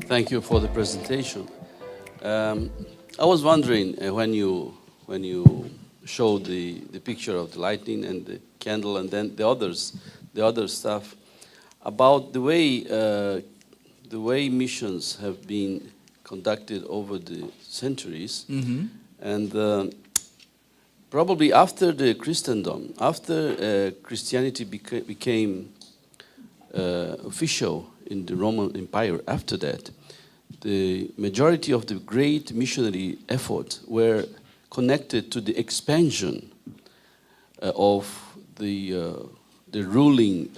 Thank you for the presentation. I was wondering when you showed the picture of the lightning and the candle and then the other stuff about the way missions have been conducted over the centuries, and probably after the Christendom, after Christianity became official in the Roman Empire, after that, the majority of the great missionary efforts were connected to the expansion of the ruling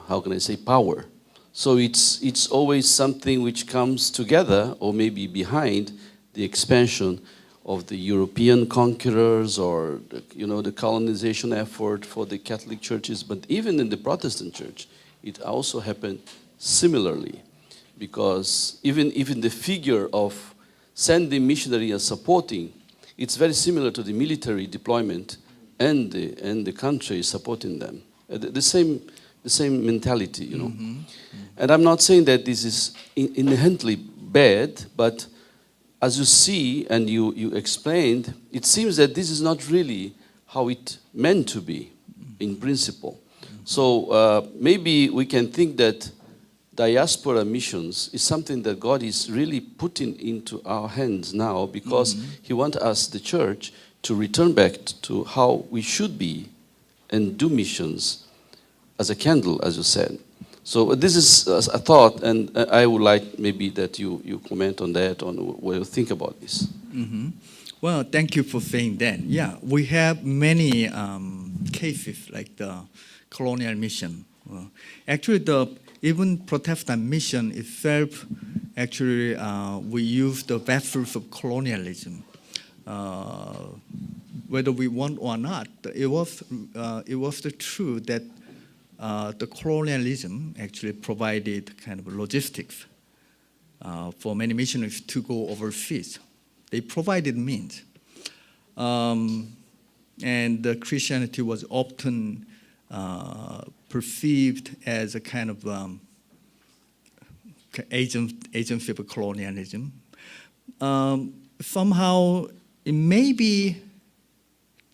how can I say, power. So it's always something which comes together or maybe behind the expansion of the European conquerors or the colonization effort for the Catholic churches. But even in the Protestant church, it also happened similarly, because even the figure of sending missionary and supporting, it's very similar to the military deployment and the country supporting them. The same mentality, And I'm not saying that this is inherently bad, but as you see and you explained, it seems that this is not really how it meant to be in principle. So maybe we can think that diaspora missions is something that God is really putting into our hands now, because He wants us, the church, to return back to how we should be and do missions as a candle, as you said. So this is a thought, and I would like maybe that you comment on that, on what you think about this. Well, thank you for saying that. Yeah, we have many cases like the colonial mission. Actually, even Protestant mission itself, actually, we use the vessels of colonialism. Whether we want or not, it was the truth that the colonialism actually provided kind of logistics for many missionaries to go overseas. They provided means. And Christianity was often perceived as a kind of agency of colonialism. Somehow it may be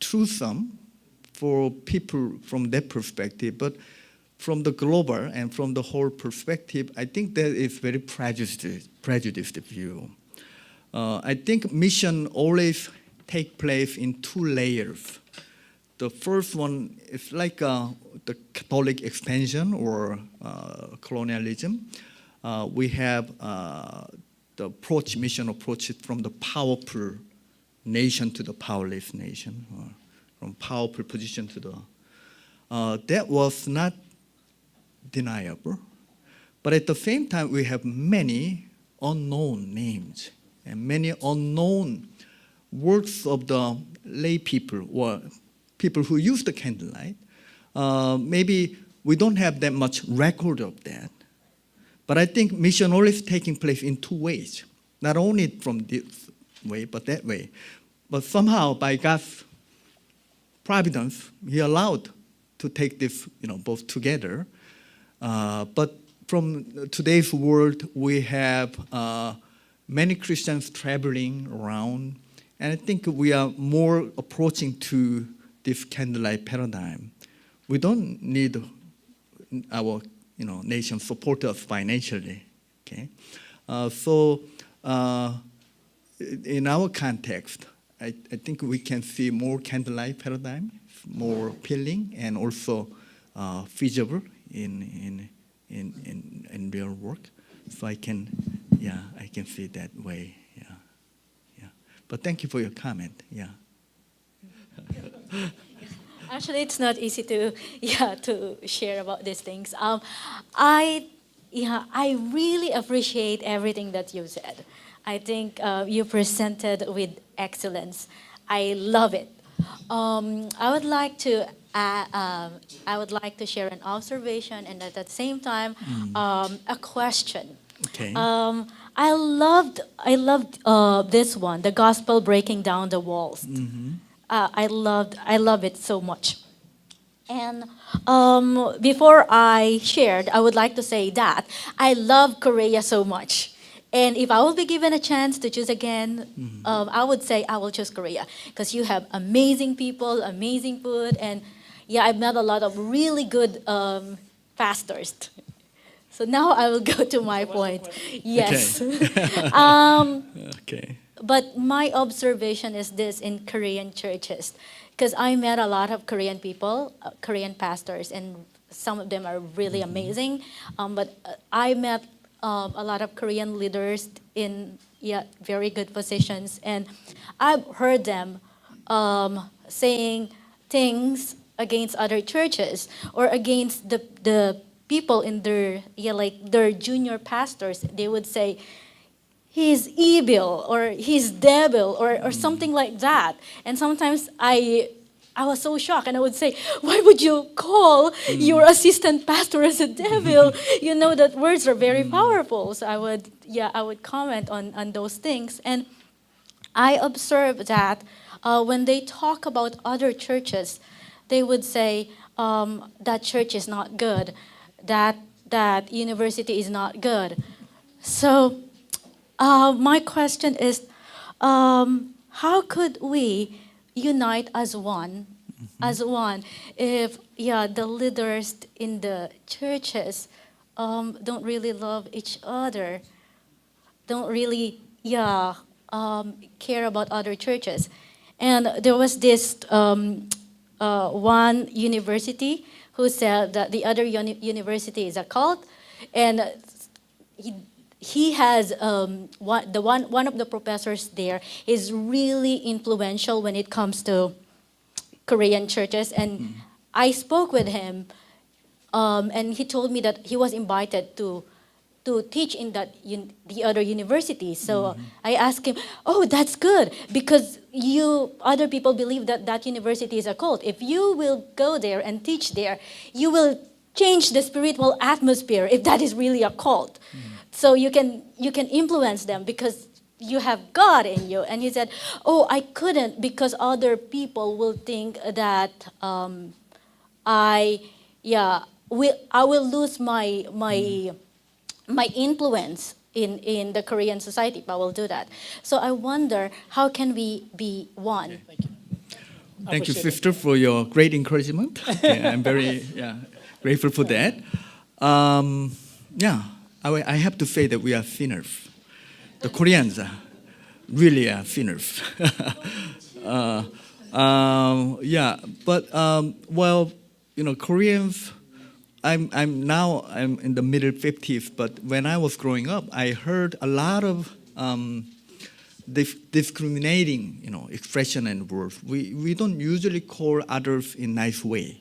truthsome for people from that perspective, but from the global and from the whole perspective, I think that is very prejudiced view. I think mission always take place in two layers. The first one is like the Catholic expansion or colonialism. We have the mission approach from the powerful nation to the powerless nation, or from powerful position to the... that was not deniable. But at the same time, we have many unknown names and many unknown works of the lay people or people who use the candlelight. Maybe we don't have that much record of that. But I think mission always taking place in two ways. Not only from this way, but that way. But somehow, by God's providence, He allowed to take this, both together. But from today's world, we have many Christians traveling around, and I think we are more approaching to this candlelight paradigm. We don't need our, nation support us financially. Okay, so in our context, I think we can see more candlelight paradigm, more appealing, and also feasible in real work. So I can see it that way. Yeah. But thank you for your comment. Yeah. Actually, it's not easy to share about these things. I really appreciate everything that you said. I think you presented with excellence. I love it. I would like to share an observation and at the same time a question. Okay. I loved this one, the gospel breaking down the walls. I love it so much. And before I shared, I would like to say that I love Korea so much. And if I will be given a chance to choose again, I would say I will choose Korea because you have amazing people, amazing food, and yeah, I've met a lot of really good pastors. So now I will go to my point. Yes. Okay. But my observation is this in Korean churches, because I met a lot of Korean people, Korean pastors, and some of them are really amazing. But I met a lot of Korean leaders in very good positions, and I've heard them saying things against other churches or against the people in their like their junior pastors. They would say, he's evil or he's devil or something like that. And sometimes I was so shocked and I would say, why would you call your assistant pastor as a devil? You know that words are very powerful. So I would comment on those things. And I observed that when they talk about other churches, they would say that church is not good, that university is not good. So my question is, how could we unite as one, if the leaders in the churches don't really love each other, don't really care about other churches? And there was this one university who said that the other university is a cult, and he has one of the professors there is really influential when it comes to Korean churches, and I spoke with him, and he told me that he was invited to teach in the other university. So I asked him, "Oh, that's good because other people believe that university is a cult. If you will go there and teach there, you will change the spiritual atmosphere. If that is really a cult." So you can influence them because you have God in you. And he said, "Oh, I couldn't because other people will think that I will lose my influence in the Korean society if I will do that." So I wonder, how can we be one? Thank you, sister, for your great encouragement. Okay, I'm very grateful for that. I have to say that we are sinners. The Koreans really are sinners. Koreans. I'm in the middle 50s, but when I was growing up, I heard a lot of discriminating, expression and words. We don't usually call others in nice way.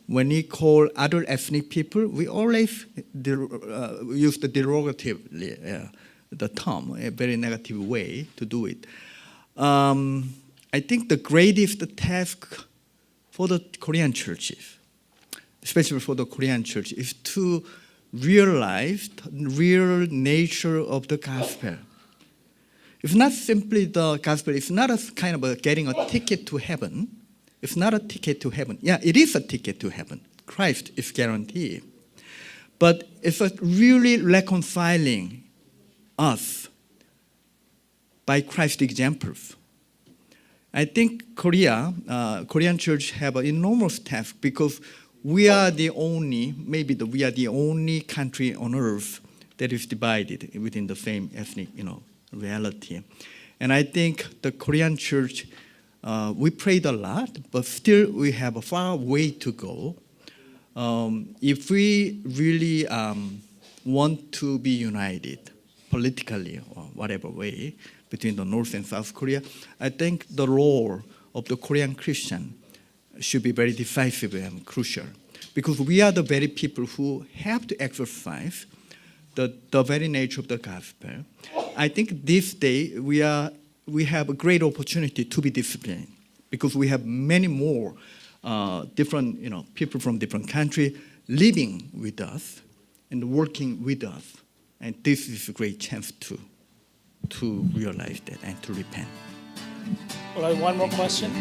When we call other ethnic people, we always use the derogatively the term, a very negative way to do it. I think the greatest task for the Korean churches, especially for the Korean church, is to realize the real nature of the gospel. It's not simply the gospel. It's not a kind of getting a ticket to heaven. It's not a ticket to heaven. Yeah, it is a ticket to heaven. Christ is guaranteed. But it's really reconciling us by Christ's examples. I think Korean church have an enormous task because we are the only country on earth that is divided within the same ethnic, reality. And I think the Korean church, we prayed a lot, but still we have a far way to go. If we really want to be united politically or whatever way between the North and South Korea, I think the role of the Korean Christian should be very decisive and crucial, because we are the very people who have to exercise the very nature of the gospel. I think this day we have a great opportunity to be disciplined, because we have many more different people from different countries living with us and working with us, and this is a great chance to realize that and to repent. All right, one more question.